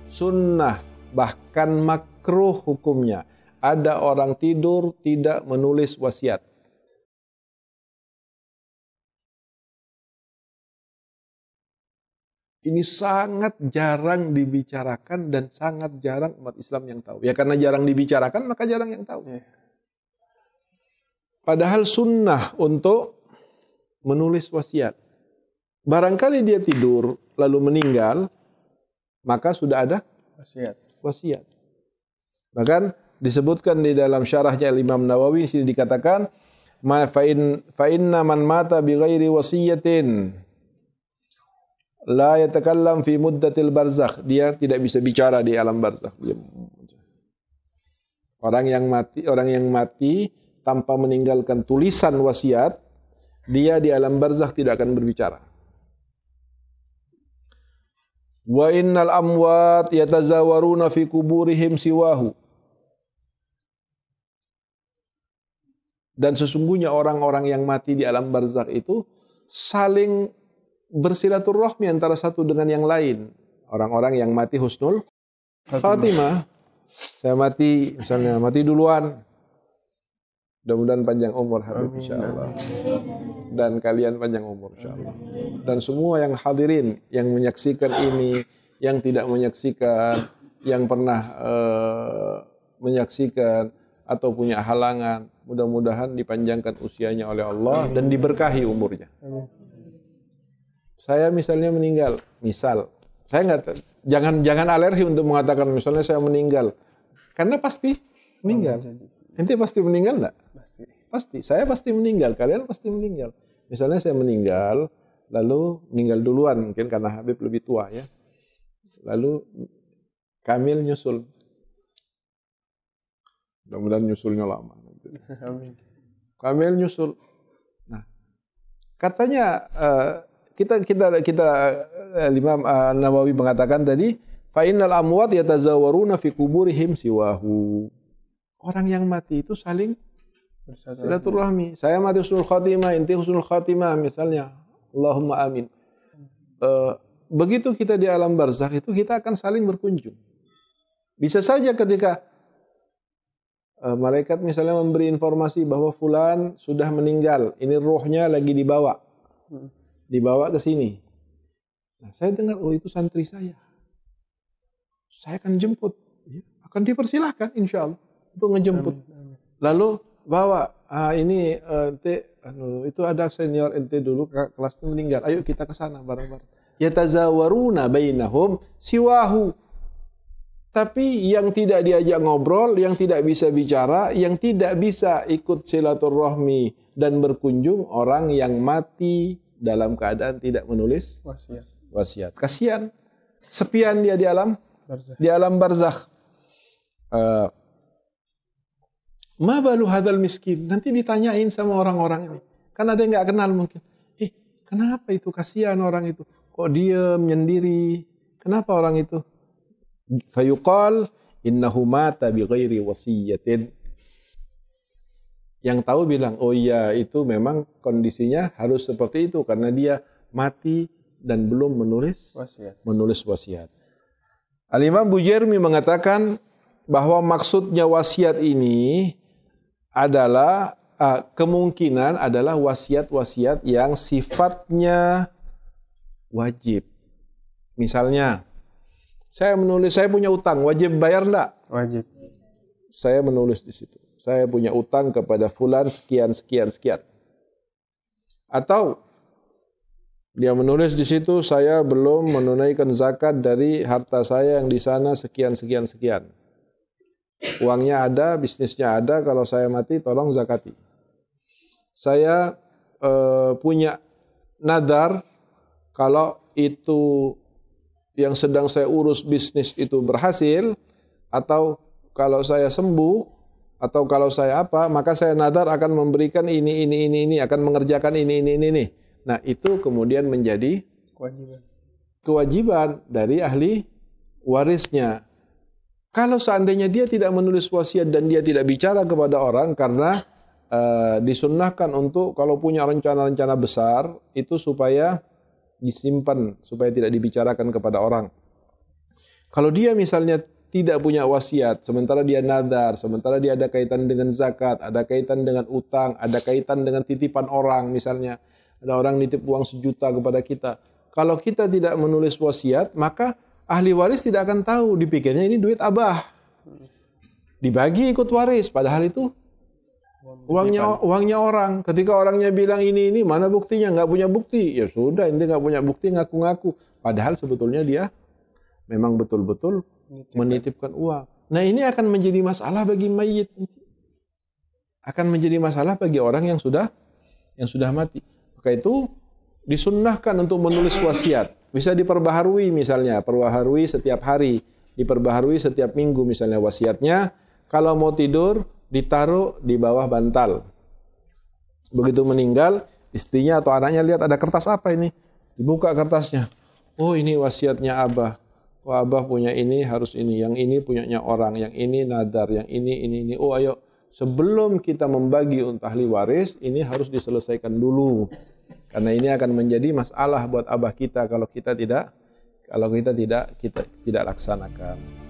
sunnah, bahkan makruh hukumnya. Ada orang tidur tidak menulis wasiat. Ini sangat jarang dibicarakan dan sangat jarang umat Islam yang tahu. Ya karena jarang dibicarakan maka jarang yang tahu. Padahal sunnah untuk menulis wasiat. Barangkali dia tidur lalu meninggal, maka sudah ada wasiat. Bahkan disebutkan di dalam syarahnya Imam Nawawi sini dikatakan fa inna man mata bighairi wasiyatin la yatakallam fi muddatil barzakh. Dia tidak bisa bicara di alam barzakh. Orang yang mati tanpa meninggalkan tulisan wasiat, dia di alam barzakh tidak akan berbicara. Wa innal amwat yatazawaruna fi kuburihim siwahu. Dan sesungguhnya orang-orang yang mati di alam barzakh itu saling bersilaturahmi antara satu dengan yang lain. Orang-orang yang mati husnul khatimah. Saya mati, misalnya mati duluan. Mudah-mudahan panjang umur Habib insyaallah. Dan kalian panjang umur insyaallah. Dan semua yang hadirin, yang menyaksikan ini, yang tidak menyaksikan, yang pernah menyaksikan atau punya halangan, mudah-mudahan dipanjangkan usianya oleh Allah dan diberkahi umurnya. Saya misalnya meninggal, saya jangan alergi untuk mengatakan misalnya saya meninggal, karena pasti meninggal. Ente pasti meninggal enggak? Pasti. Saya pasti meninggal, kalian pasti meninggal. Misalnya saya meninggal, lalu meninggal duluan mungkin karena Habib lebih tua ya. Lalu Kamil nyusul. Mudah-mudahan nyusulnya lama. Kamil nyusul. Nah, katanya kita Imam Nawawi mengatakan tadi fa innal amwat yatazawaruna fi kuburihim siwahu. Orang yang mati itu saling silaturahmi. Saya mati husnul khatimah, inti husnul khatimah misalnya. Allahumma amin. Begitu kita di alam barzakh itu kita akan saling berkunjung. Bisa saja ketika malaikat misalnya memberi informasi bahwa fulan sudah meninggal, ini ruhnya lagi dibawa ke sini. Nah, saya dengar, oh itu santri saya akan jemput, akan dipersilahkan insya Allah untuk ngejemput. Lalu bawa, ini ente, itu ada senior ente dulu kelasnya meninggal, ayo kita ke sana bareng-bareng. Yatazawaruna bainahum siwahu. Tapi yang tidak diajak ngobrol, yang tidak bisa bicara, yang tidak bisa ikut silaturahmi dan berkunjung, orang yang mati dalam keadaan tidak menulis wasiat. Kasihan, sepian dia di alam barzakh. Ma balu hadzal miskin. Nanti ditanyain sama orang-orang ini. Kan ada yang nggak kenal mungkin. Kenapa itu kasihan orang itu? Kok diem menyendiri? Kenapa orang itu? Fayuqal innahu mata bighairi wasiyatin. Yang tahu bilang, oh iya itu memang kondisinya harus seperti itu karena dia mati dan belum menulis wasiat. Al-Imam Bujairmi mengatakan bahwa maksudnya wasiat ini adalah kemungkinan adalah wasiat-wasiat yang sifatnya wajib. Misalnya, saya punya utang, wajib bayar enggak? Wajib. Saya menulis di situ. Saya punya utang kepada fulan sekian. Atau dia menulis di situ, saya belum menunaikan zakat dari harta saya yang di sana sekian. Uangnya ada, bisnisnya ada, kalau saya mati tolong zakati. Saya punya nadar, kalau itu yang sedang saya urus bisnis itu berhasil, atau kalau saya sembuh, atau kalau saya apa, maka saya nadar akan memberikan ini, akan mengerjakan ini. Nah, itu kemudian menjadi kewajiban dari ahli warisnya. Kalau seandainya dia tidak menulis wasiat dan dia tidak bicara kepada orang, karena disunnahkan untuk kalau punya rencana-rencana besar, itu supaya disimpan, supaya tidak dibicarakan kepada orang. Kalau dia misalnya tidak punya wasiat, sementara dia nadar, sementara dia ada kaitan dengan zakat, ada kaitan dengan utang, ada kaitan dengan titipan orang misalnya. Ada orang nitip uang 1 juta kepada kita. Kalau kita tidak menulis wasiat, maka ahli waris tidak akan tahu, dipikirnya ini duit abah. Dibagi ikut waris, padahal itu uangnya orang. Ketika orangnya bilang ini mana buktinya? Nggak punya bukti. Ya sudah, ini nggak punya bukti, ngaku-ngaku. Padahal sebetulnya dia memang betul-betul menitipkan uang. Nah, ini akan menjadi masalah bagi mayit. Akan menjadi masalah bagi orang yang sudah mati. Maka itu disunnahkan untuk menulis wasiat. Bisa diperbaharui misalnya, perbaharui setiap hari, diperbaharui setiap minggu misalnya wasiatnya. Kalau mau tidur, ditaruh di bawah bantal. Begitu meninggal, istrinya atau anaknya lihat ada kertas apa ini? Dibuka kertasnya. Oh, ini wasiatnya abah. Wah, abah punya ini, harus ini. Yang ini punyanya orang. Yang ini nadar. Yang ini. Oh, ayo. Sebelum kita membagi untuk ahli waris, ini harus diselesaikan dulu. Karena ini akan menjadi masalah buat abah kita kalau kita tidak laksanakan.